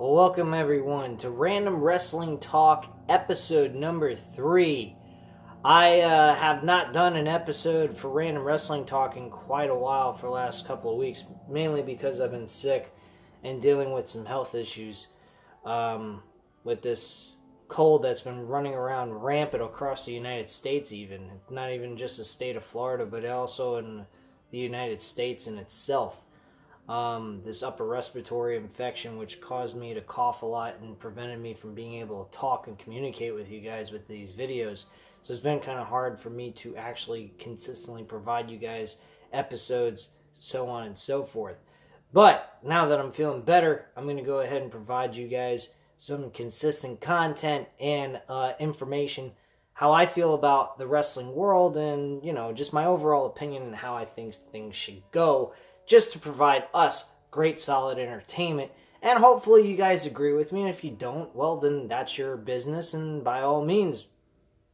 Well, welcome everyone to Random Wrestling Talk episode number 3. I have not done an episode for Random Wrestling Talk in quite a while for the last couple of weeks, mainly because I've been sick and dealing with some health issues with this cold that's been running around rampant across the United States even. Not even just the state of Florida, but also in the United States in itself. This upper respiratory infection, which caused me to cough a lot and prevented me from being able to talk and communicate with you guys with these videos. So it's been kind of hard for me to actually consistently provide you guys episodes, so on and so forth. But now that I'm feeling better, I'm going to go ahead and provide you guys some consistent content and information, how I feel about the wrestling world, and, you know, just my overall opinion and how I think things should go, just to provide us great solid entertainment. And hopefully you guys agree with me, and if you don't, well, then that's your business, and by all means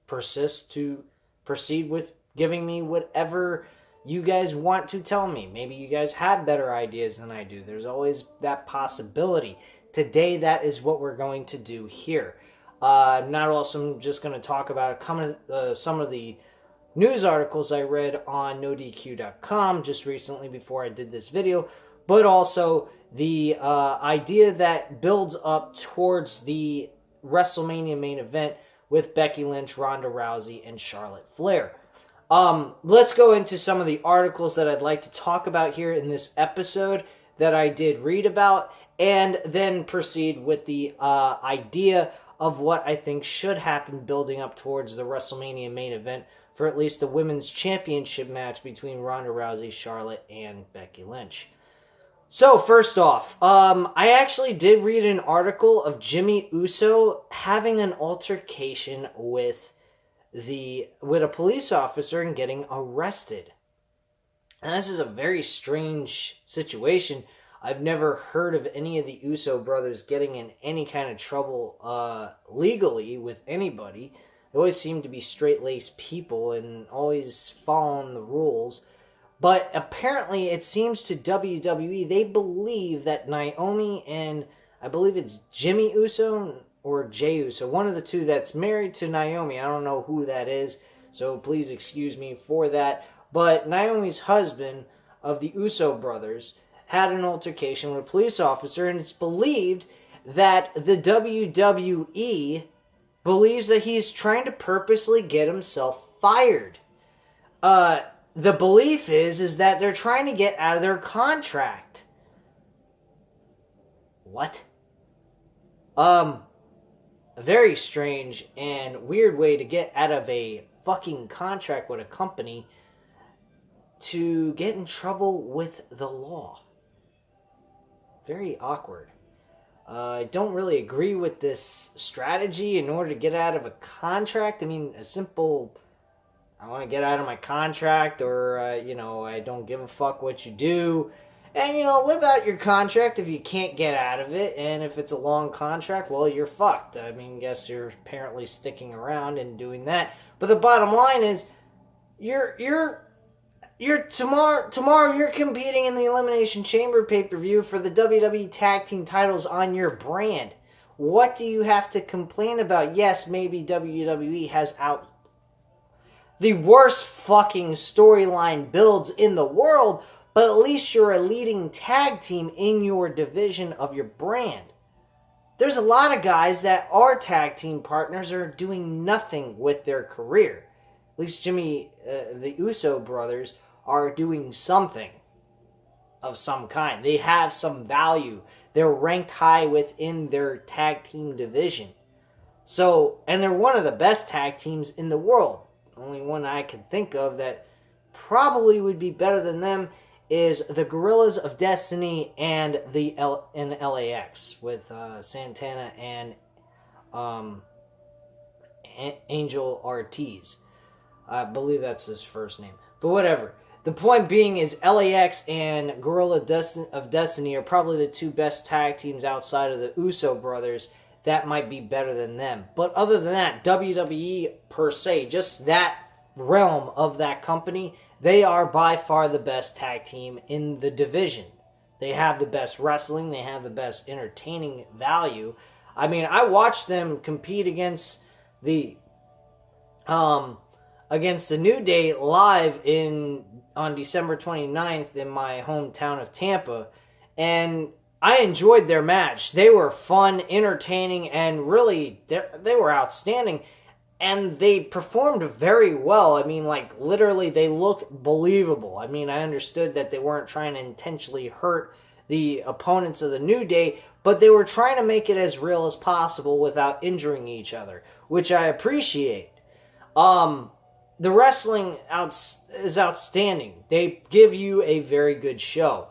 proceed with giving me whatever you guys want to tell me. Maybe you guys have better ideas than I do. There's always that possibility. Today, that is what we're going to do here. Not also just going to talk about some of the news articles I read on NoDQ.com just recently before I did this video, but also the idea that builds up towards the WrestleMania main event with Becky Lynch, Ronda Rousey, and Charlotte Flair. Let's go into some of the articles that I'd like to talk about here in this episode that I did read about, and then proceed with the idea of what I think should happen building up towards the WrestleMania main event for at least the women's championship match between Ronda Rousey, Charlotte, and Becky Lynch. So first off, I actually did read an article of Jimmy Uso having an altercation with a police officer and getting arrested. And this is a very strange situation. I've never heard of any of the Uso brothers getting in any kind of trouble legally with anybody. They always seem to be straight-laced people and always following the rules. But apparently it seems to WWE, they believe that Naomi and I believe it's Jimmy Uso or Jey Uso, one of the two that's married to Naomi. I don't know who that is, so please excuse me for that. But Naomi's husband of the Uso brothers had an altercation with a police officer, and it's believed that the WWE believes that he's trying to purposely get himself fired. The belief is that they're trying to get out of their contract. What? A very strange and weird way to get out of a fucking contract with a company to get in trouble with the law. Very awkward. I don't really agree with this strategy in order to get out of a contract. I mean, a simple, I want to get out of my contract, or, I don't give a fuck what you do. And, live out your contract if you can't get out of it. And if it's a long contract, well, you're fucked. I mean, guess you're apparently sticking around and doing that. But the bottom line is, tomorrow you're competing in the Elimination Chamber pay-per-view for the WWE Tag Team titles on your brand. What do you have to complain about? Yes, maybe WWE has out the worst fucking storyline builds in the world, but at least you're a leading tag team in your division of your brand. There's a lot of guys that are tag team partners are doing nothing with their career. At least the Uso brothers are doing something of some kind. They have some value. They're ranked high within their tag team division. So, and they're one of the best tag teams in the world. The only one I can think of that probably would be better than them is the Gorillas of Destiny and LAX with Santana and Angel Ortiz. I believe that's his first name. But whatever. The point being is LAX and Gorilla of Destiny are probably the two best tag teams outside of the Uso brothers that might be better than them. But other than that, WWE per se, just that realm of that company, they are by far the best tag team in the division. They have the best wrestling. They have the best entertaining value. I mean, I watched them compete against the New Day live on December 29th in my hometown of Tampa, and I enjoyed their match. They were fun, entertaining, and really, they were outstanding. And they performed very well. I mean, like, literally, they looked believable. I mean, I understood that they weren't trying to intentionally hurt the opponents of the New Day, but they were trying to make it as real as possible without injuring each other, which I appreciate. The wrestling is outstanding. They give you a very good show.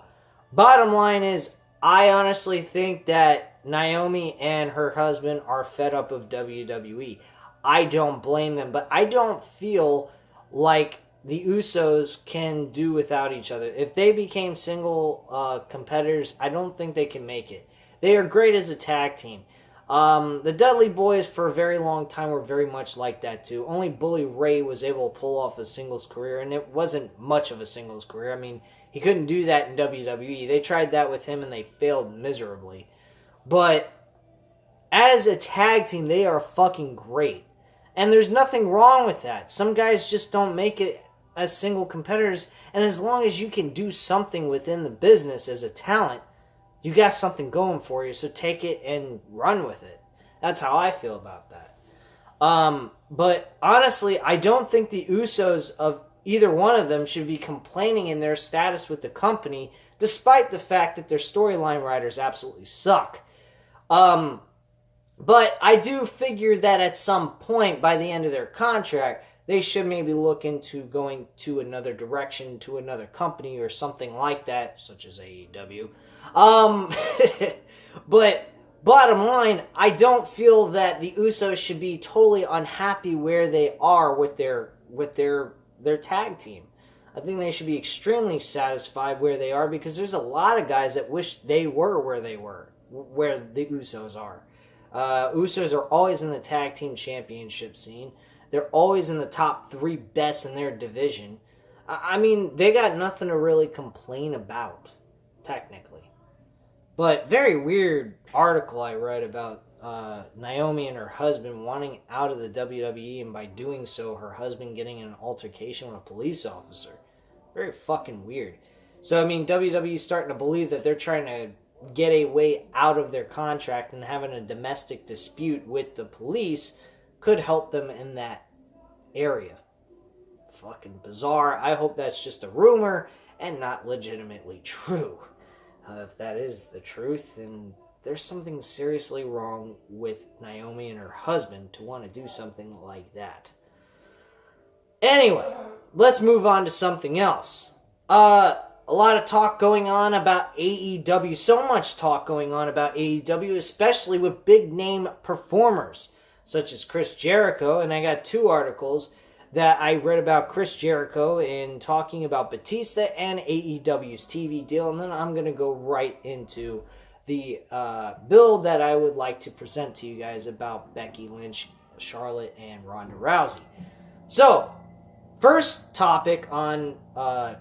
Bottom line is, I honestly think that Naomi and her husband are fed up of WWE. I don't blame them, but I don't feel like the Usos can do without each other. If they became single competitors, I don't think they can make it. They are great as a tag team. The Dudley Boys for a very long time were very much like that too. Only Bully Ray was able to pull off a singles career, and it wasn't much of a singles career. I mean, he couldn't do that in WWE. They tried that with him, and they failed miserably. But as a tag team, they are fucking great. And there's nothing wrong with that. Some guys just don't make it as single competitors. And as long as you can do something within the business as a talent, you got something going for you. So take it and run with it. That's how I feel about that. But honestly, I don't think the Usos of either one of them should be complaining in their status with the company, despite the fact that their storyline writers absolutely suck. But I do figure that at some point, by the end of their contract, they should maybe look into going to another direction, to another company or something like that, such as AEW. But bottom line, I don't feel that the Usos should be totally unhappy where they are with their tag team. I think they should be extremely satisfied where they are, because there's a lot of guys that wish they were where the Usos are. Usos are always in the tag team championship scene. They're always in the top 3 best in their division. I mean, they got nothing to really complain about, technically. But very weird article I read about Naomi and her husband wanting out of the WWE, and by doing so, her husband getting in an altercation with a police officer. Very fucking weird. So, I mean, WWE's starting to believe that they're trying to get a way out of their contract, and having a domestic dispute with the police could help them in that area. Fucking bizarre. I hope that's just a rumor and not legitimately true. If that is the truth, then there's something seriously wrong with Naomi and her husband to want to do something like that. Anyway, let's move on to something else. A lot of talk going on about AEW. So much talk going on about AEW, especially with big name performers, such as Chris Jericho. And I got 2 articles that I read about Chris Jericho in talking about Batista and AEW's TV deal. And then I'm going to go right into the build that I would like to present to you guys about Becky Lynch, Charlotte, and Ronda Rousey. So, first topic on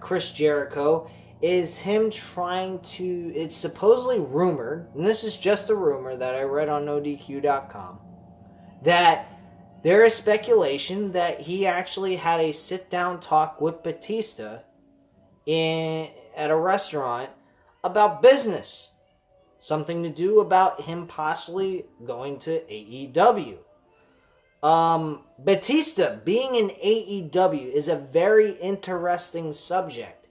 Chris Jericho is him trying to, it's supposedly rumored, and this is just a rumor that I read on NoDQ.com, that there is speculation that he actually had a sit-down talk with Batista at a restaurant about business. Something to do about him possibly going to AEW. Batista being in AEW is a very interesting subject.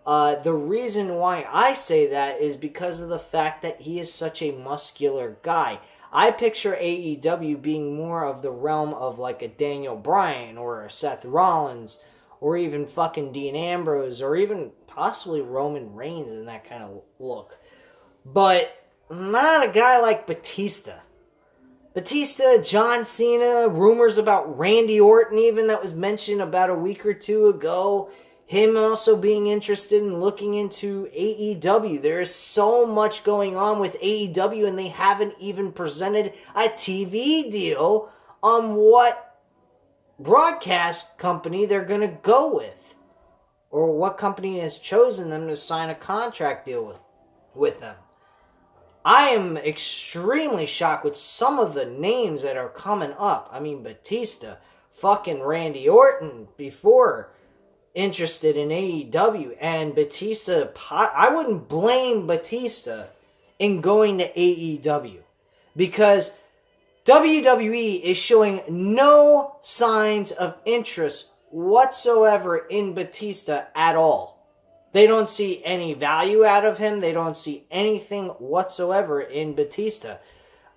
The reason why I say that is because of the fact that he is such a muscular guy. I picture AEW being more of the realm of like a Daniel Bryan or a Seth Rollins or even fucking Dean Ambrose or even possibly Roman Reigns in that kind of look. But not a guy like Batista. Batista, John Cena, rumors about Randy Orton even that was mentioned about a week or 2 ago. Him also being interested in looking into AEW. There is so much going on with AEW, and they haven't even presented a TV deal on what broadcast company they're going to go with, or what company has chosen them to sign a contract deal with. with them. I am extrememly shocked with some of the names that are coming up. I mean, Batista, fucking Randy Orton before interested in AEW, and Batista, I wouldn't blame Batista in going to AEW because WWE is showing no signs of interest whatsoever in Batista at all. They don't see any value out of him. They don't see anything whatsoever in Batista.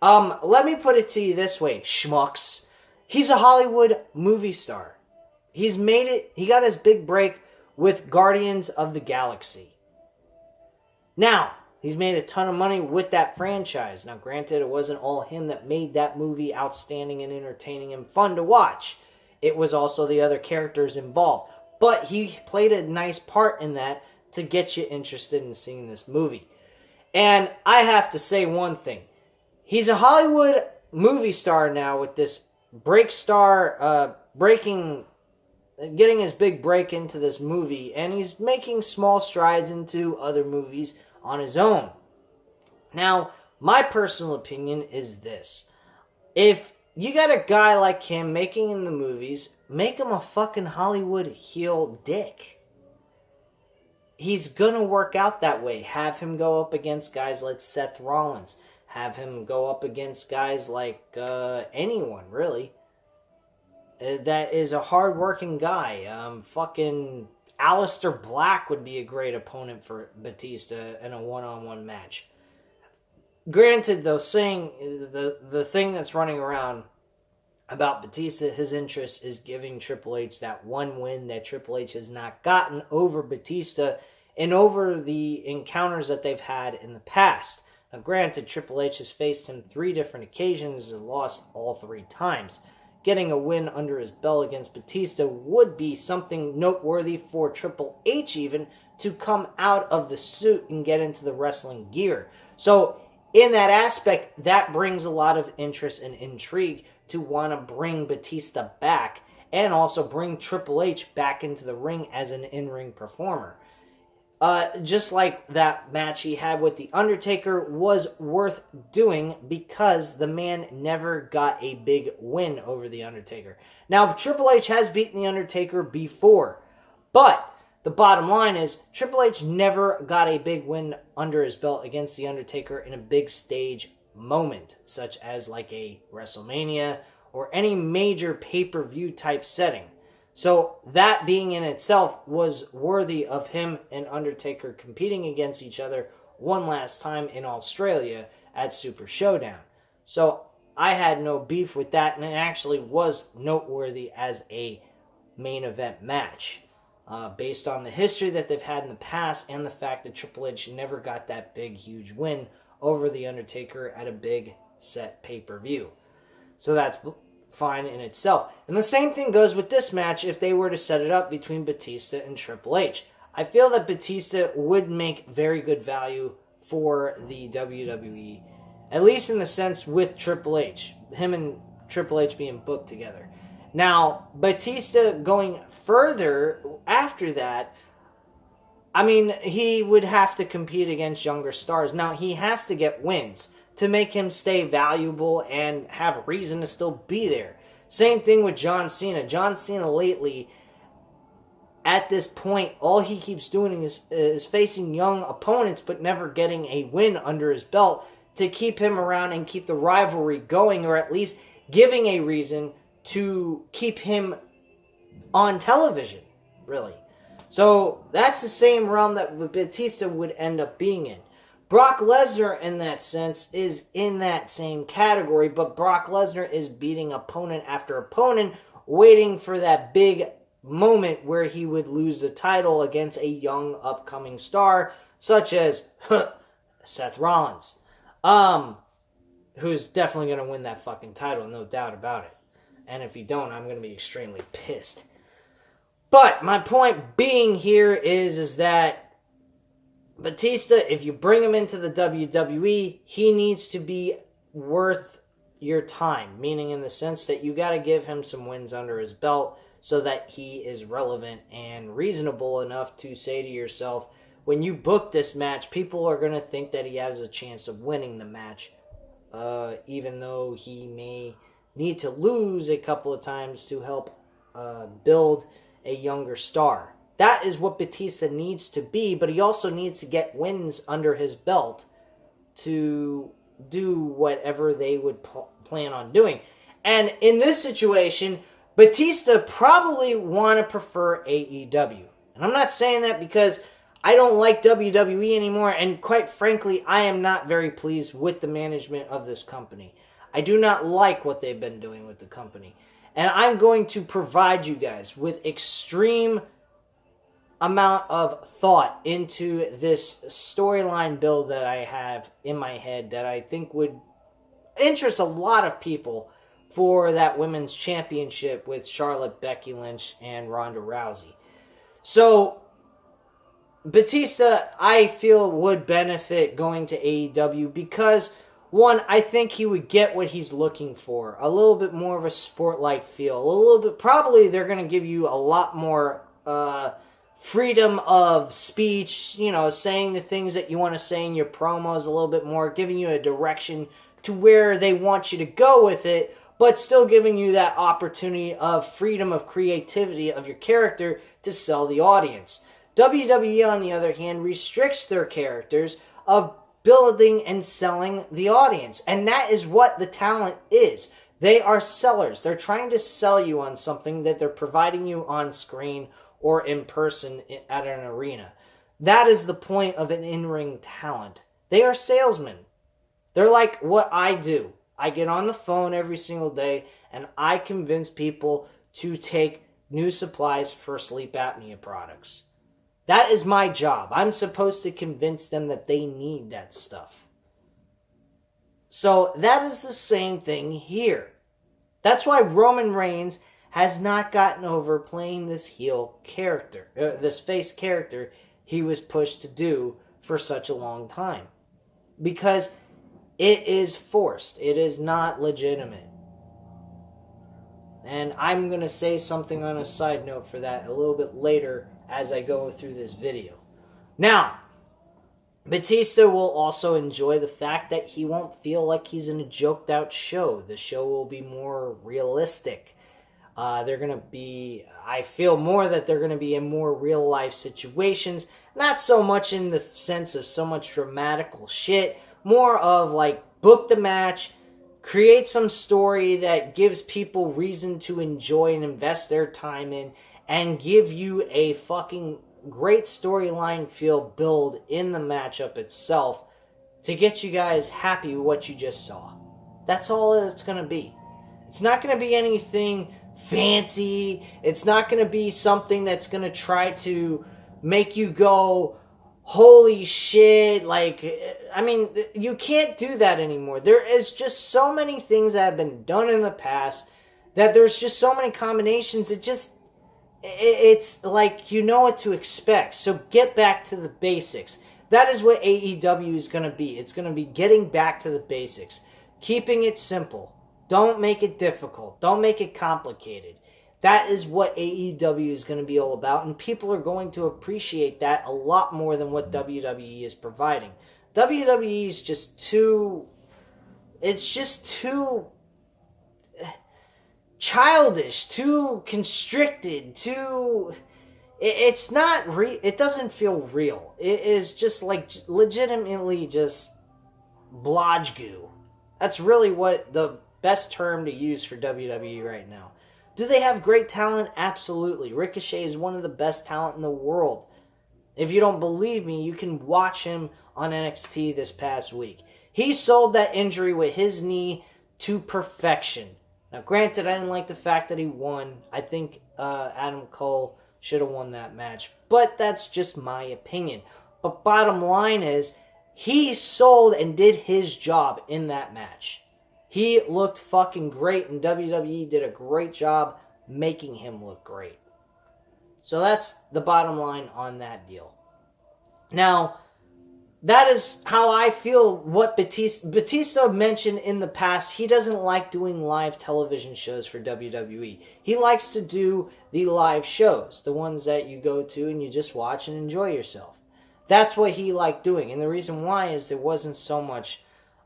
Let me put it to you this way, schmucks. He's a Hollywood movie star. He's made it. He got his big break with Guardians of the Galaxy. Now, he's made a ton of money with that franchise. Now, granted, it wasn't all him that made that movie outstanding and entertaining and fun to watch. It was also the other characters involved. But he played a nice part in that to get you interested in seeing this movie. And I have to say one thing. He's a Hollywood movie star now with this getting his big break into this movie. And he's making small strides into other movies on his own. Now, my personal opinion is this. If you got a guy like him making in the movies, make him a fucking Hollywood heel dick. He's gonna work out that way. Have him go up against guys like Seth Rollins. Have him go up against guys like anyone, really. That is a hard-working guy. Fucking Aleister Black would be a great opponent for Batista in a one-on-one match. Granted, though, saying the thing that's running around about Batista, his interest is giving Triple H that one win that Triple H has not gotten over Batista and over the encounters that they've had in the past. Now, granted, Triple H has faced him 3 different occasions and lost all 3 times. Getting a win under his belt against Batista would be something noteworthy for Triple H even to come out of the suit and get into the wrestling gear. So, in that aspect, that brings a lot of interest and intrigue to want to bring Batista back and also bring Triple H back into the ring as an in-ring performer. Just like that match he had with The Undertaker was worth doing because the man never got a big win over The Undertaker. Now, Triple H has beaten The Undertaker before, but the bottom line is Triple H never got a big win under his belt against The Undertaker in a big stage moment, such as like a WrestleMania or any major pay-per-view type setting. So that being in itself was worthy of him and Undertaker competing against each other one last time in Australia at Super Showdown. So I had no beef with that, and it actually was noteworthy as a main event match. Based on the history that they've had in the past and the fact that Triple H never got that big, huge win over The Undertaker at a big set pay-per-view. So that's fine in itself. And the same thing goes with this match if they were to set it up between Batista and Triple H. I feel that Batista would make very good value for the WWE, at least in the sense with Triple H. Him and Triple H being booked together. Now, Batista going further after that, I mean, he would have to compete against younger stars. Now, he has to get wins to make him stay valuable and have reason to still be there. Same thing with John Cena. John Cena lately, at this point, all he keeps doing is facing young opponents but never getting a win under his belt to keep him around and keep the rivalry going, or at least giving a reason to keep him on television, really. So that's the same realm that Batista would end up being in. Brock Lesnar, in that sense, is in that same category, but Brock Lesnar is beating opponent after opponent, waiting for that big moment where he would lose the title against a young upcoming star, such as Seth Rollins, who's definitely going to win that fucking title, no doubt about it. And if you don't, I'm going to be extremely pissed. But my point being here is that Batista, if you bring him into the WWE, he needs to be worth your time. Meaning in the sense that you got to give him some wins under his belt so that he is relevant and reasonable enough to say to yourself, when you book this match, people are going to think that he has a chance of winning the match, even though he may need to lose a couple of times to help build a younger star. That is what Batista needs to be, but he also needs to get wins under his belt to do whatever they would plan on doing. And in this situation, Batista probably want to prefer AEW. And I'm not saying that because I don't like WWE anymore, and quite frankly, I am not very pleased with the management of this company. I do not like what they've been doing with the company. And I'm going to provide you guys with extreme amount of thought into this storyline build that I have in my head that I think would interest a lot of people for that women's championship with Charlotte, Becky Lynch, and Ronda Rousey. So, Batista, I feel, would benefit going to AEW because, one, I think he would get what he's looking for. A little bit more of a sport-like feel. A little bit, probably they're going to give you a lot more freedom of speech, you know, saying the things that you want to say in your promos a little bit more, giving you a direction to where they want you to go with it, but still giving you that opportunity of freedom of creativity of your character to sell the audience. WWE, on the other hand, restricts their characters of building and selling the audience, and that is what the talent is. They are sellers. They're trying to sell you on something that they're providing you on screen or in person at an arena. That is the point of an in-ring talent. They are salesmen. They're like what I do. I get on the phone every single day and I convince people to take new supplies for sleep apnea products. That is my job. I'm supposed to convince them that they need that stuff. So that is the same thing here. That's why Roman Reigns has not gotten over playing this heel character, this face character he was pushed to do for such a long time. Because it is forced. It is not legitimate. And I'm going to say something on a side note for that a little bit later as I go through this video. Now, Batista will also enjoy the fact that he won't feel like he's in a joked out show. The show will be more realistic. They're going to be, I feel more that they're going to be in more real life situations. Not so much in the sense of so much dramatical shit. More of like book the match, create some story that gives people reason to enjoy and invest their time in, and give you a fucking great storyline feel build in the matchup itself to get you guys happy with what you just saw. That's all it's going to be. It's not going to be anything fancy. It's not going to be something that's going to try to make you go, holy shit, like, I mean, you can't do that anymore. There is just so many things that have been done in the past that there's just so many combinations. It's like you know what to expect. So get back to the basics. That is what AEW is going to be. It's going to be getting back to the basics. Keeping it simple. Don't make it difficult. Don't make it complicated. That is what AEW is going to be all about, and people are going to appreciate that a lot more than what WWE is providing. WWE is just too... It's just too childish, too constricted, too... It's not... It doesn't feel real. It is just like legitimately just blodge goo. That's really what the best term to use for WWE right now. Do they have great talent? Absolutely. Ricochet is one of the best talent in the world. If you don't believe me, you can watch him on NXT this past week. He sold that injury with his knee to perfection. Now, granted, I didn't like the fact that he won. I think Adam Cole should have won that match. But that's just my opinion. But bottom line is, he sold and did his job in that match. He looked fucking great, and WWE did a great job making him look great. So that's the bottom line on that deal. Now, that is how I feel what Batista mentioned in the past. He doesn't like doing live television shows for WWE. He likes to do the live shows, the ones that you go to and you just watch and enjoy yourself. That's what he liked doing. And the reason why is there wasn't so much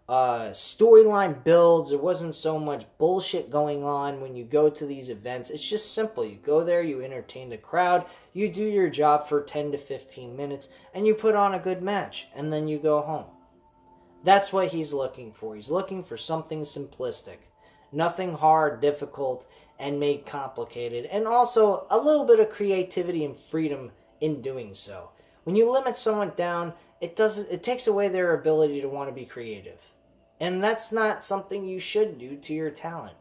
storyline builds. There wasn't so much bullshit going on when you go to these events. It's just simple. You go there, you entertain the crowd, you do your job for 10 to 15 minutes, and you put on a good match, and then you go home. That's what he's looking for. He's looking for something simplistic. Nothing hard, difficult, and made complicated. And also a little bit of creativity and freedom in doing so. When you limit someone down, it takes away their ability to want to be creative. And that's not something you should do to your talent.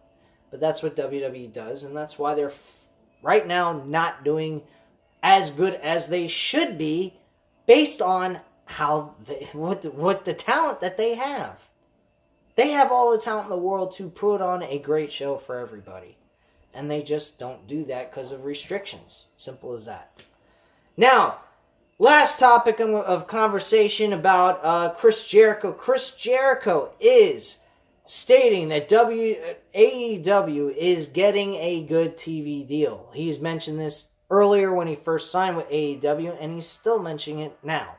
But that's what WWE does, and that's why they're right now not doing as good as they should be based on what the talent that they have. They have all the talent in the world to put on a great show for everybody. And they just don't do that because of restrictions. Simple as that. Now, last topic of conversation about Chris Jericho. Chris Jericho is stating that AEW is getting a good TV deal. He's mentioned this earlier when he first signed with AEW, and he's still mentioning it now.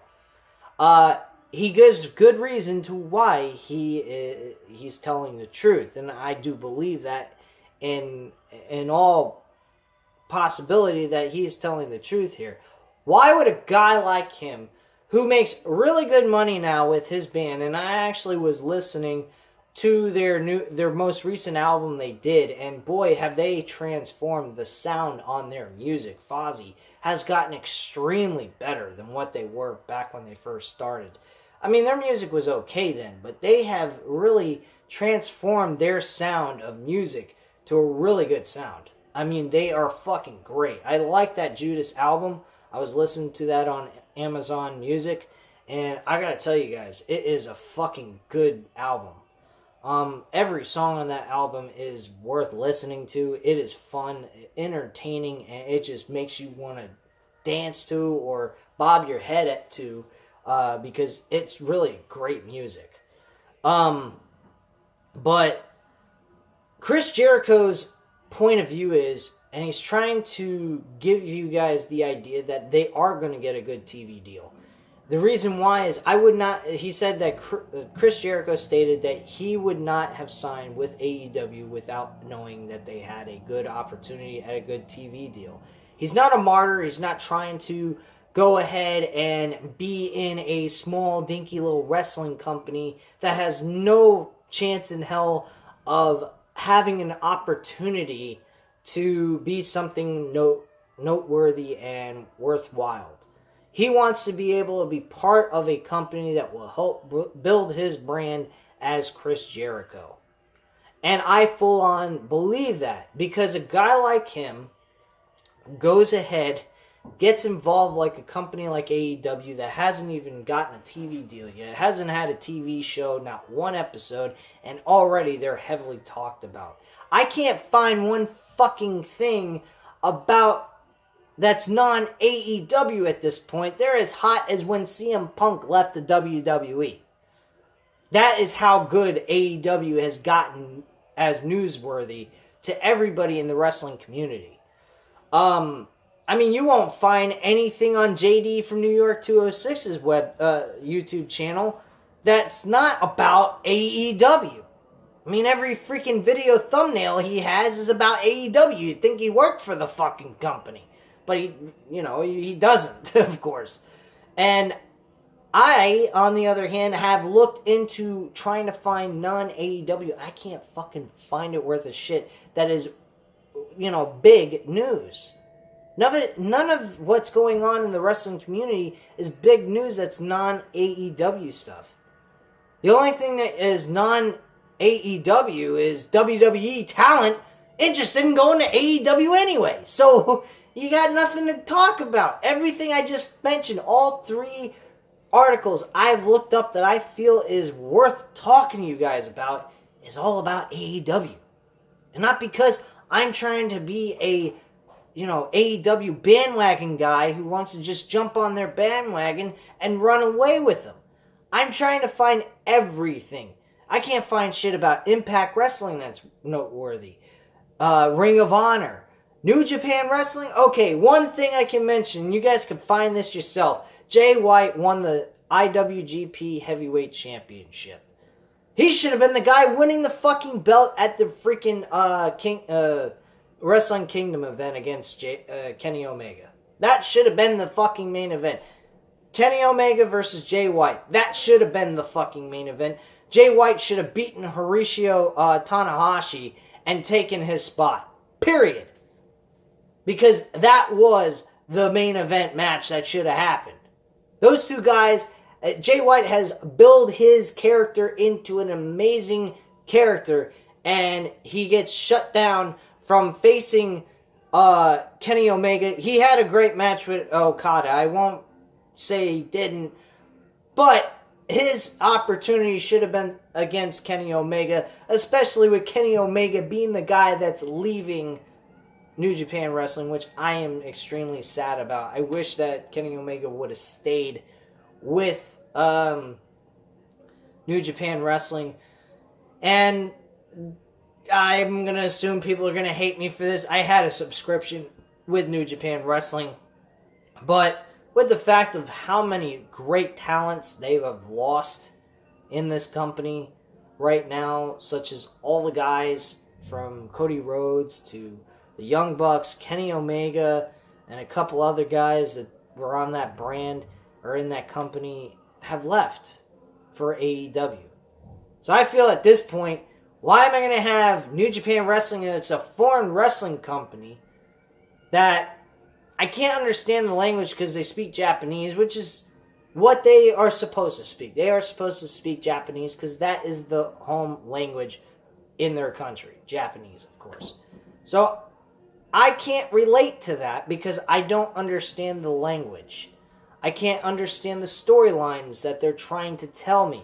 He gives good reason to why he's telling the truth, and I do believe that in all possibility that he is telling the truth here. Why would a guy like him, who makes really good money now with his band, and I actually was listening to their most recent album they did, and boy, have they transformed the sound on their music. Fozzy has gotten extremely better than what they were back when they first started. I mean, their music was okay then, but they have really transformed their sound of music to a really good sound. I mean, they are fucking great. I like that Judas album. I was listening to that on Amazon Music, and I gotta tell you guys, it is a fucking good album. Every song on that album is worth listening to. It is fun, entertaining, and it just makes you want to dance to or bob your head to, because it's really great music. But Chris Jericho's point of view is, and he's trying to give you guys the idea that they are going to get a good TV deal. The reason why is he said that Chris Jericho stated that he would not have signed with AEW without knowing that they had a good opportunity at a good TV deal. He's not a martyr. He's not trying to go ahead and be in a small, dinky little wrestling company that has no chance in hell of having an opportunity to be something noteworthy and worthwhile. He wants to be able to be part of a company that will help build his brand as Chris Jericho. And I full on believe that, because a guy like him goes ahead, gets involved like a company like AEW that hasn't even gotten a TV deal yet, hasn't had a TV show, not one episode, and already they're heavily talked about. I can't find one fucking thing about that's non-AEW at this point. They're as hot as when CM Punk left the WWE. That is how good AEW has gotten as newsworthy to everybody in the wrestling community. I mean, you won't find anything on JD from New York 206's YouTube channel that's not about AEW. I mean, every freaking video thumbnail he has is about AEW. You'd think he worked for the fucking company. But he doesn't, of course. And I, on the other hand, have looked into trying to find non-AEW. I can't fucking find it worth a shit that is, big news. None of what's going on in the wrestling community is big news that's non-AEW stuff. The only thing that is non-AEW is WWE talent interested in going to AEW anyway. So you got nothing to talk about. Everything I just mentioned, all three articles I've looked up that I feel is worth talking to you guys about, is all about AEW. And not because I'm trying to be a AEW bandwagon guy who wants to just jump on their bandwagon and run away with them. I'm trying to find everything. I can't find shit about Impact Wrestling that's noteworthy. Ring of Honor. New Japan Wrestling? Okay, one thing I can mention, you guys can find this yourself. Jay White won the IWGP Heavyweight Championship. He should have been the guy winning the fucking belt at the freaking Wrestling Kingdom event against Kenny Omega. That should have been the fucking main event. Kenny Omega versus Jay White. That should have been the fucking main event. Jay White should have beaten Hiroshi Tanahashi and taken his spot. Period. Because that was the main event match that should have happened. Those two guys, Jay White has built his character into an amazing character, and he gets shut down from facing Kenny Omega. He had a great match with Okada. I won't say he didn't, but his opportunity should have been against Kenny Omega, especially with Kenny Omega being the guy that's leaving New Japan Wrestling, which I am extremely sad about. I wish that Kenny Omega would have stayed with New Japan Wrestling. And I'm going to assume people are going to hate me for this. I had a subscription with New Japan Wrestling, but with the fact of how many great talents they have lost in this company right now, such as all the guys from Cody Rhodes to the Young Bucks, Kenny Omega, and a couple other guys that were on that brand or in that company have left for AEW. So I feel at this point, why am I going to have New Japan Wrestling, and it's a foreign wrestling company that I can't understand the language because they speak Japanese, which is what they are supposed to speak. They are supposed to speak Japanese because that is the home language in their country. Japanese, of course. So I can't relate to that because I don't understand the language. I can't understand the storylines that they're trying to tell me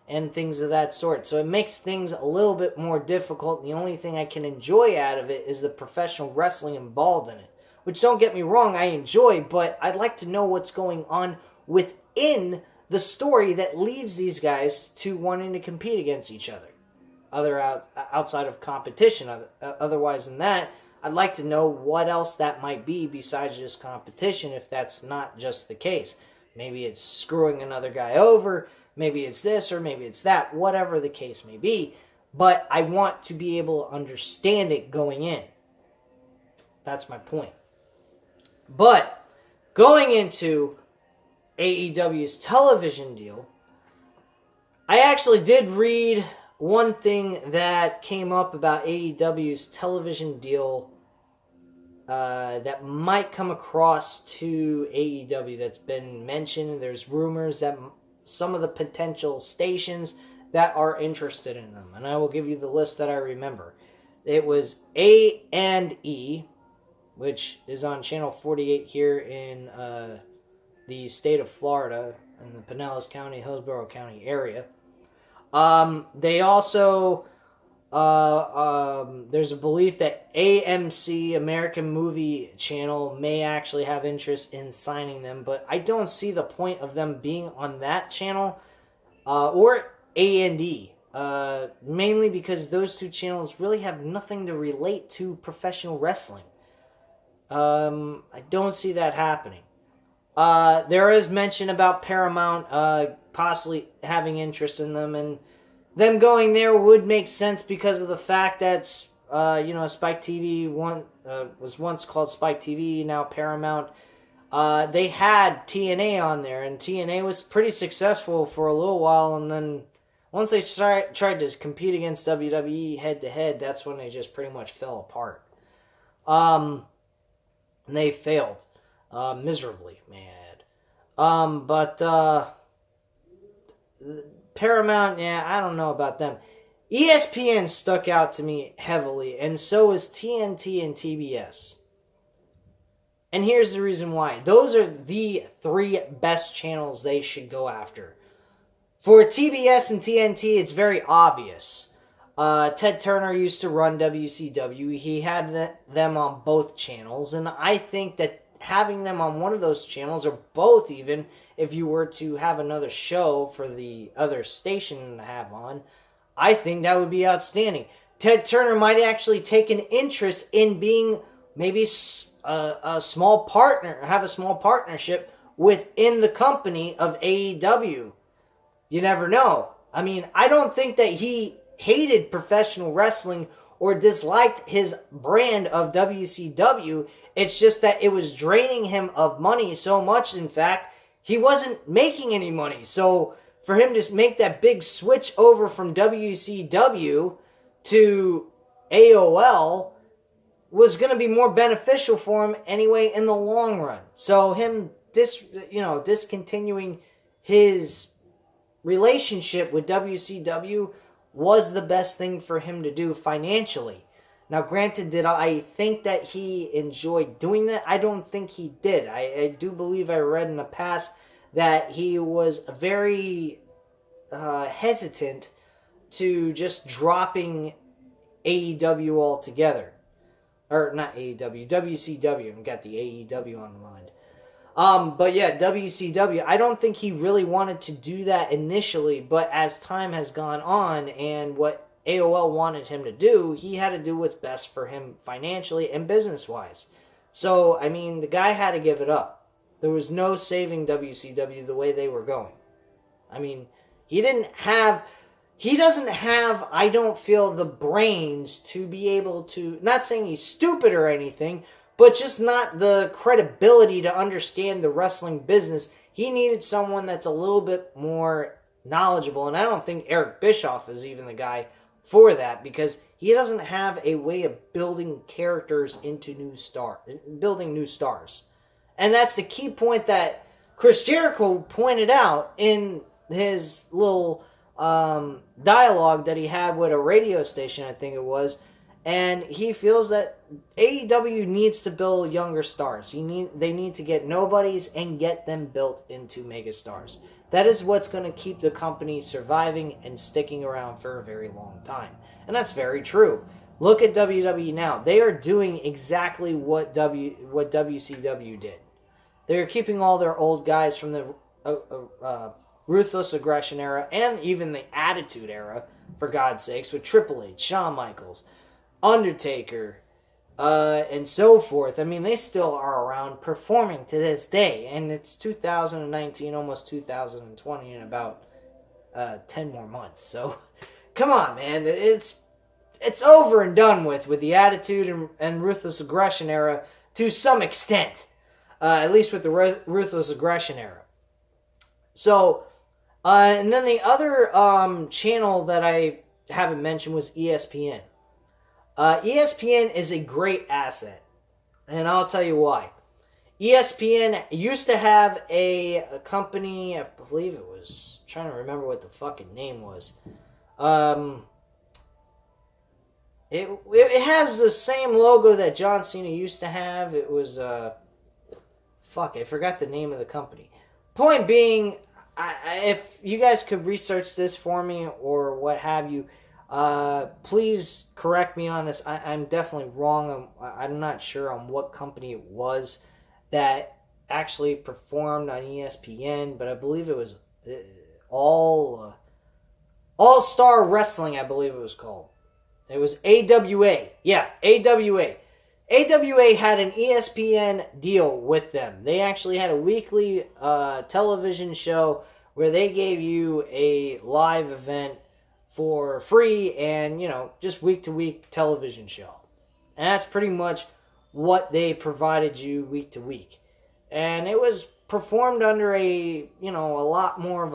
and things of that sort. So it makes things a little bit more difficult. The only thing I can enjoy out of it is the professional wrestling involved in it. Which, don't get me wrong, I enjoy, but I'd like to know what's going on within the story that leads these guys to wanting to compete against each other. Outside of competition. Otherwise than that, I'd like to know what else that might be besides just competition if that's not just the case. Maybe it's screwing another guy over, maybe it's this, or maybe it's that, whatever the case may be. But I want to be able to understand it going in. That's my point. But going into AEW's television deal, I actually did read one thing that came up about AEW's television deal that might come across to AEW that's been mentioned. There's rumors that some of the potential stations that are interested in them, and I will give you the list that I remember. It was A&E, which is on Channel 48 here in the state of Florida, in the Pinellas County, Hillsborough County area. They also, there's a belief that AMC, American Movie Channel, may actually have interest in signing them, but I don't see the point of them being on that channel, or A&E. Mainly because those two channels really have nothing to relate to professional wrestling. I don't see that happening. There is mention about Paramount possibly having interest in them, and them going there would make sense because of the fact that Spike TV was once called Spike TV, now Paramount. They had TNA on there, and TNA was pretty successful for a little while, and then once they tried to compete against WWE head-to-head, that's when they just pretty much fell apart. And they failed. Miserably, may I add. But Paramount, I don't know about them. ESPN stuck out to me heavily, and so is TNT and TBS. And here's the reason why. Those are the three best channels they should go after. For TBS and TNT, it's very obvious. Ted Turner used to run WCW. He had them on both channels, and I think that having them on one of those channels, or both even, if you were to have another show for the other station to have on, I think that would be outstanding. Ted Turner might actually take an interest in being maybe a small partner, have a small partnership within the company of AEW. You never know. I mean, I don't think that he hated professional wrestling or disliked his brand of WCW. It's just that it was draining him of money so much, in fact, he wasn't making any money. So for him to make that big switch over from WCW to AOL was going to be more beneficial for him anyway in the long run. So him discontinuing his relationship with WCW was the best thing for him to do financially. Now, granted, did I think that he enjoyed doing that? I don't think he did. I do believe I read in the past that he was very hesitant to just dropping AEW altogether. Or not AEW, WCW. I've got the AEW on the mind. But yeah, WCW, I don't think he really wanted to do that initially, but as time has gone on and what AOL wanted him to do, he had to do what's best for him financially and business-wise. So, I mean, the guy had to give it up. There was no saving WCW the way they were going. I mean, he doesn't have, I don't feel, the brains to be able to, not saying he's stupid or anything, but just not the credibility to understand the wrestling business. He needed someone that's a little bit more knowledgeable, and I don't think Eric Bischoff is even the guy for that, because he doesn't have a way of building characters into building new stars. And that's the key point that Chris Jericho pointed out in his little dialogue that he had with a radio station, I think it was. And he feels that AEW needs to build younger stars. They need to get nobodies and get them built into megastars. That is what's going to keep the company surviving and sticking around for a very long time. And that's very true. Look at WWE now. They are doing exactly what WCW did. They're keeping all their old guys from the Ruthless Aggression era and even the Attitude era, for God's sakes, with Triple H, Shawn Michaels, Undertaker, and so forth. I mean, they still are around performing to this day, and it's 2019, almost 2020, in about 10 more months. So, come on, man. It's over and done with the Attitude and Ruthless Aggression era to some extent, at least with the Ruthless Aggression era. So, and then the other channel that I haven't mentioned was ESPN. ESPN is a great asset, and I'll tell you why. ESPN used to have a company, I believe it was, I'm trying to remember what the fucking name was. It has the same logo that John Cena used to have. It was, I forgot the name of the company. Point being, if you guys could research this for me or what have you, please correct me on this. I'm definitely wrong. I'm not sure on what company it was that actually performed on ESPN, but I believe it was All Star Wrestling, I believe it was called. It was AWA. Yeah, AWA. AWA had an ESPN deal with them. They actually had a weekly television show where they gave you a live event for free and, just week-to-week television show. And that's pretty much what they provided you week to week. And it was performed under a lot more of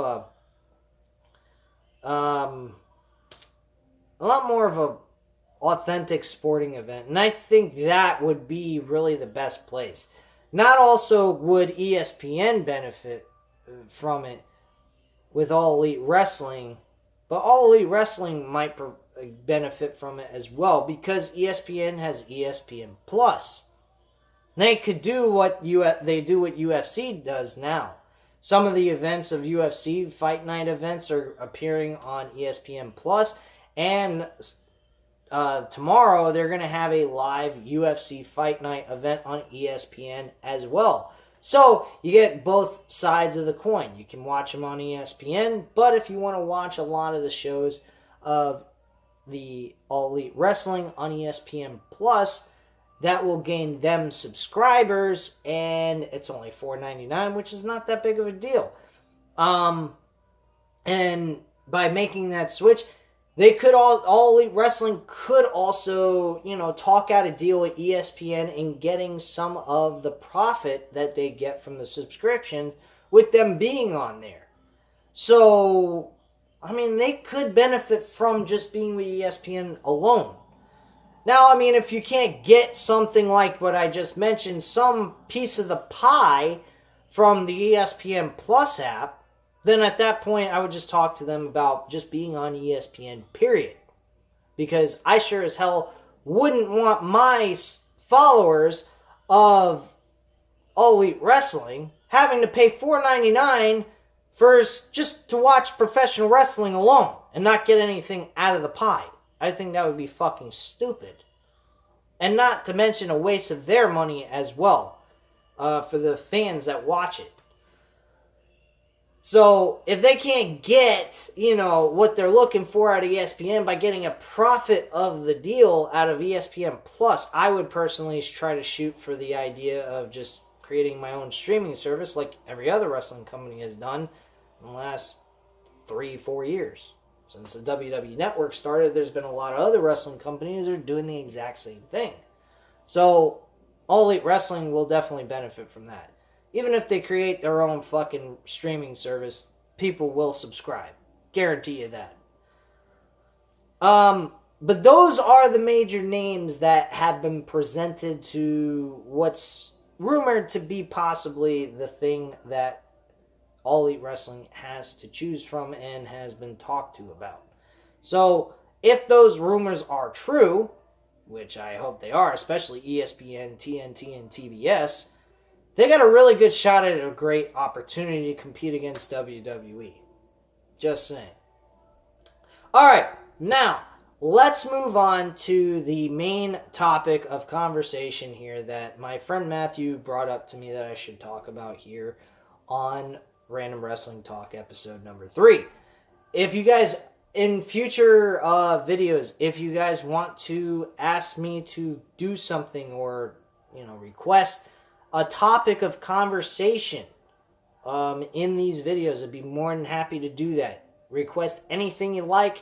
a authentic sporting event. And I think that would be really the best place. Not also would ESPN benefit from it with All Elite Wrestling, but All Elite Wrestling might benefit from it as well, because ESPN has ESPN Plus. They could do what UFC does now. Some of the events of UFC Fight Night events are appearing on ESPN Plus, and tomorrow they're going to have a live UFC Fight Night event on ESPN as well. So you get both sides of the coin. You can watch them on ESPN, but if you want to watch a lot of the shows of the All Elite Wrestling on ESPN Plus, that will gain them subscribers, and it's only $4.99, which is not that big of a deal. And by making that switch, they could all Elite Wrestling could also, talk out a deal with ESPN in getting some of the profit that they get from the subscription with them being on there. So, they could benefit from just being with ESPN alone. Now, if you can't get something like what I just mentioned, some piece of the pie from the ESPN Plus app, then at that point, I would just talk to them about just being on ESPN, period. Because I sure as hell wouldn't want my followers of All Elite Wrestling having to pay $4.99 just to watch professional wrestling alone and not get anything out of the pie. I think that would be fucking stupid. And not to mention a waste of their money as well, for the fans that watch it. So, if they can't get, what they're looking for out of ESPN by getting a profit of the deal out of ESPN Plus, I would personally try to shoot for the idea of just creating my own streaming service like every other wrestling company has done in the last 3-4 years. Since the WWE Network started, there's been a lot of other wrestling companies that are doing the exact same thing. So, All Elite Wrestling will definitely benefit from that. Even if they create their own fucking streaming service, people will subscribe. Guarantee you that. But those are the major names that have been presented to what's rumored to be possibly the thing that All Elite Wrestling has to choose from and has been talked to about. So, if those rumors are true, which I hope they are, especially ESPN, TNT, and TBS, they got a really good shot at a great opportunity to compete against WWE. Just saying. Alright, now, let's move on to the main topic of conversation here that my friend Matthew brought up to me that I should talk about here on Random Wrestling Talk episode number 3. If you guys, in future videos, if you guys want to ask me to do something or, request a topic of conversation in these videos, I'd be more than happy to do that. Request anything you like,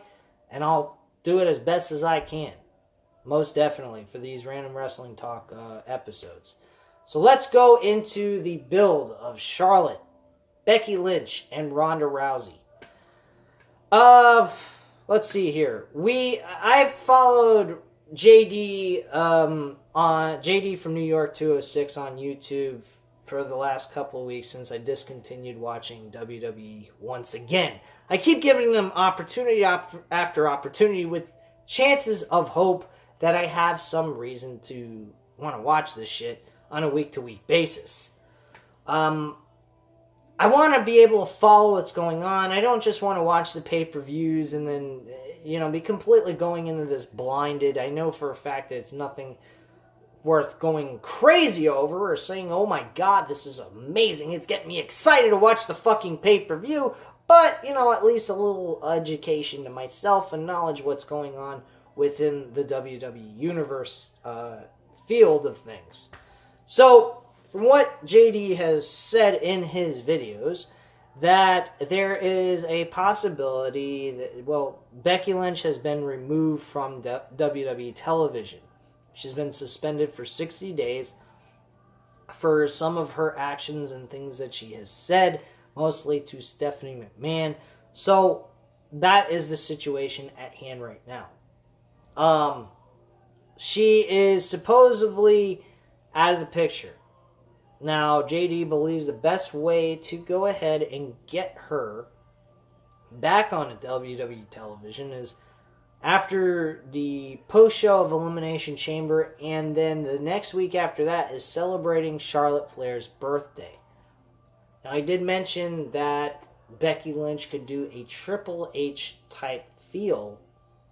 and I'll do it as best as I can. Most definitely for these Random Wrestling Talk episodes. So let's go into the build of Charlotte, Becky Lynch, and Ronda Rousey. Let's see here. I've followed JD on JD from New York 206 on YouTube for the last couple of weeks since I discontinued watching WWE once again. I keep giving them opportunity after opportunity with chances of hope that I have some reason to want to watch this shit on a week-to-week basis. I want to be able to follow what's going on. I don't just want to watch the pay-per-views and then, be completely going into this blinded. I know for a fact that it's nothing worth going crazy over or saying, oh my god, this is amazing. It's getting me excited to watch the fucking pay-per-view. But, at least a little education to myself and knowledge what's going on within the WWE Universe field of things. So, from what JD has said in his videos, that there is a possibility that, Becky Lynch has been removed from WWE television. She's been suspended for 60 days for some of her actions and things that she has said, mostly to Stephanie McMahon. So, that is the situation at hand right now. She is supposedly out of the picture. Now, JD believes the best way to go ahead and get her back on WWE television is after the post-show of Elimination Chamber, and then the next week after that is celebrating Charlotte Flair's birthday. Now, I did mention that Becky Lynch could do a Triple H type feel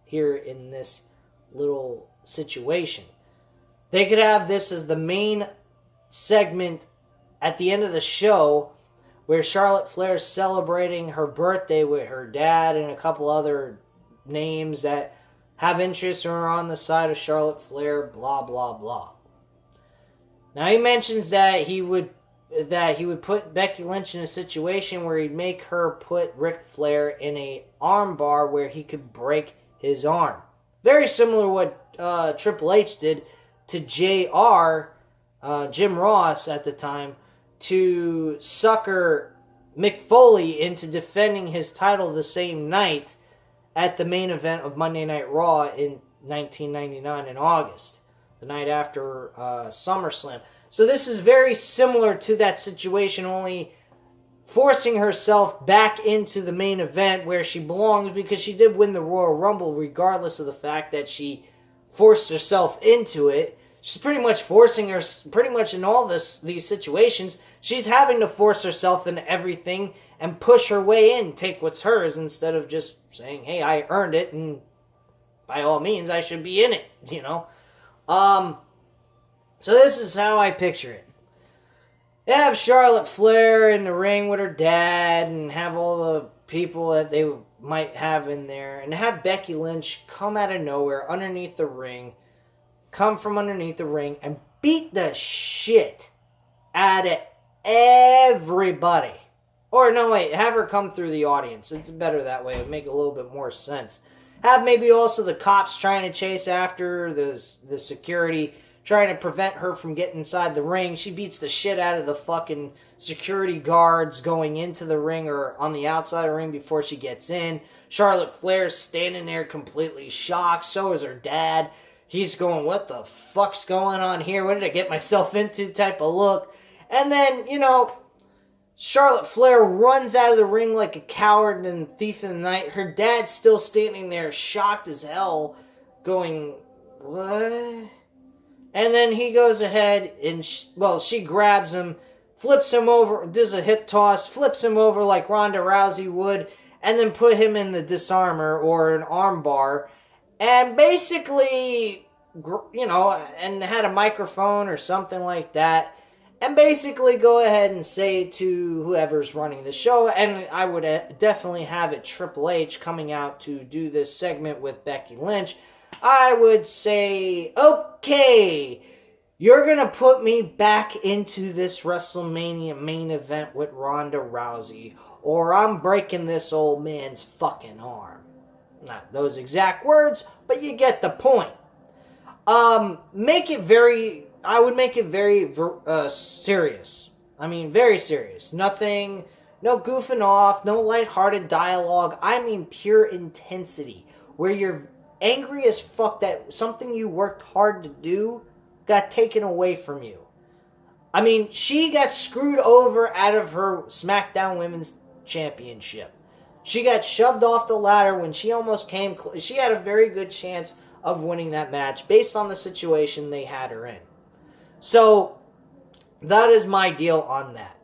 here in this little situation. They could have this as the main segment at the end of the show where Charlotte Flair is celebrating her birthday with her dad and a couple other names that have interests or are on the side of Charlotte Flair, blah, blah, blah. Now he mentions that he would put Becky Lynch in a situation where he'd make her put Ric Flair in a arm bar where he could break his arm. Very similar to what Triple H did to JR, Jim Ross at the time, to sucker Mick Foley into defending his title the same night at the main event of Monday Night Raw in 1999 in August, the night after SummerSlam. So this is very similar to that situation, only forcing herself back into the main event where she belongs, because she did win the Royal Rumble regardless of the fact that she forced herself into it. She's pretty much forcing her, pretty much in all these situations, she's having to force herself into everything and push her way in, take what's hers, instead of just saying, hey, I earned it, and by all means, I should be in it, you know? So this is how I picture it. They have Charlotte Flair in the ring with her dad, and have all the people that they might have in there, and have Becky Lynch come out of nowhere underneath the ring, come from underneath the ring, and beat the shit out of everybody. Or no, wait, have her come through the audience. It's better that way. It would make a little bit more sense. Have maybe also the cops trying to chase after the security, trying to prevent her from getting inside the ring. She beats the shit out of the fucking security guards going into the ring or on the outside of the ring before she gets in. Charlotte Flair's standing there completely shocked. So is her dad. He's going, what the fuck's going on here? What did I get myself into type of look? And then, you know, Charlotte Flair runs out of the ring like a coward and thief in the night. Her dad's still standing there shocked as hell going, what? And then he goes ahead and, she grabs him, flips him over, does a hip toss, flips him over like Ronda Rousey would, and then put him in the disarmer or an arm bar. And basically, you know, and had a microphone or something like that. And basically go ahead and say to whoever's running the show, and I would definitely have it Triple H coming out to do this segment with Becky Lynch, I would say, okay, you're going to put me back into this WrestleMania main event with Ronda Rousey, or I'm breaking this old man's fucking arm. Not those exact words, but you get the point. I would make it very serious. I mean, very serious. Nothing, no goofing off, no lighthearted dialogue. I mean pure intensity, where you're angry as fuck that something you worked hard to do got taken away from you. I mean, she got screwed over out of her SmackDown Women's Championship. She got shoved off the ladder when she almost came. She had a very good chance of winning that match based on the situation they had her in. So, that is my deal on that.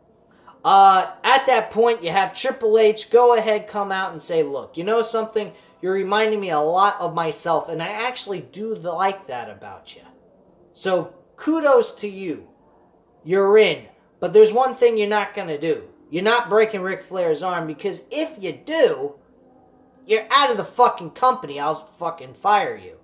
At that point, you have Triple H go ahead, come out and say, look, you know something? You're reminding me a lot of myself, and I actually do like that about you. So, kudos to you. You're in. But there's one thing you're not going to do. You're not breaking Ric Flair's arm, because if you do, you're out of the fucking company. I'll fucking fire you.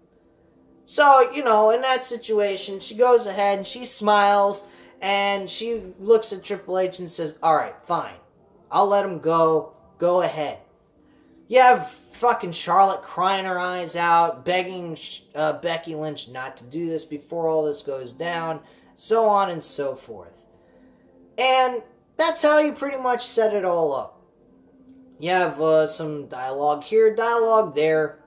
So, you know, in that situation, she goes ahead and she smiles and she looks at Triple H and says, alright, fine. I'll let him go. Go ahead. You have fucking Charlotte crying her eyes out, begging Becky Lynch not to do this before all this goes down, so on and so forth. And that's how you pretty much set it all up. You have some dialogue here, dialogue there,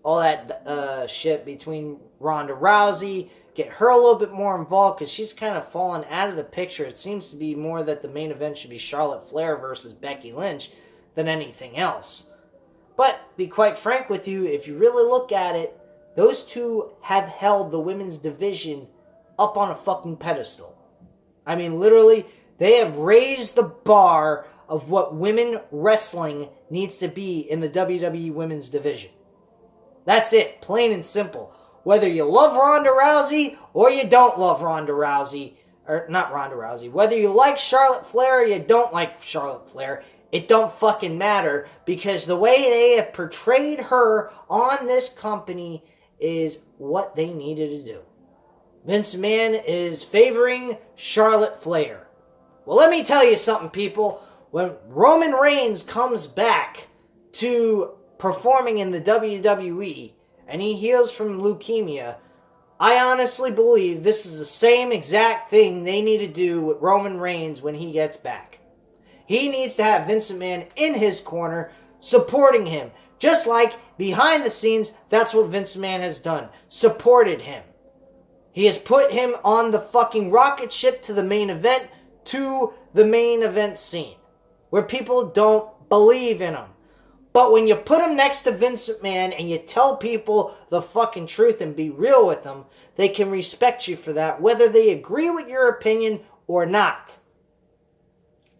all that shit between Ronda Rousey, get her a little bit more involved because she's kind of fallen out of the picture. It seems to be more that the main event should be Charlotte Flair versus Becky Lynch than anything else. But, be quite frank with you, if you really look at it, those two have held the women's division up on a fucking pedestal. I mean, literally, they have raised the bar of what women wrestling needs to be in the WWE women's division. That's it, plain and simple. Whether you love Ronda Rousey or you don't love Ronda Rousey, or not Ronda Rousey, whether you like Charlotte Flair or you don't like Charlotte Flair, it don't fucking matter, because the way they have portrayed her on this company is what they needed to do. Vince McMahon is favoring Charlotte Flair. Well, let me tell you something, people. When Roman Reigns comes back to performing in the WWE and he heals from leukemia, I honestly believe this is the same exact thing they need to do with Roman Reigns when he gets back. He needs to have Vince McMahon in his corner, supporting him. Just like behind the scenes, that's what Vince McMahon has done. Supported him. He has put him on the fucking rocket ship to the main event, to the main event scene, where people don't believe in him. But when you put him next to Vince McMahon and you tell people the fucking truth and be real with them, they can respect you for that, whether they agree with your opinion or not.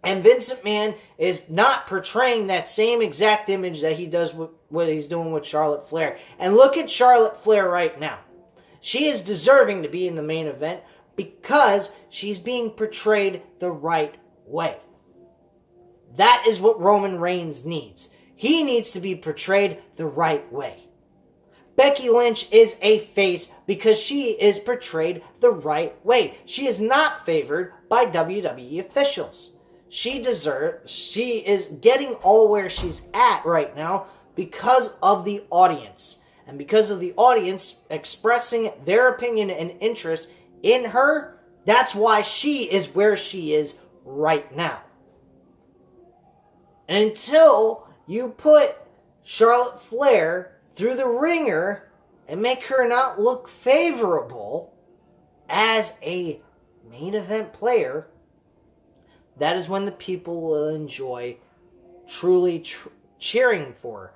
And Vince McMahon is not portraying that same exact image that he does with what he's doing with Charlotte Flair. And look at Charlotte Flair right now. She is deserving to be in the main event because she's being portrayed the right way. That is what Roman Reigns needs. He needs to be portrayed the right way. Becky Lynch is a face because she is portrayed the right way. She is not favored by WWE officials. She is getting all where she's at right now because of the audience. And because of the audience expressing their opinion and interest in her, that's why she is where she is right now. And until you put Charlotte Flair through the ringer and make her not look favorable as a main event player, that is when the people will enjoy truly cheering for her.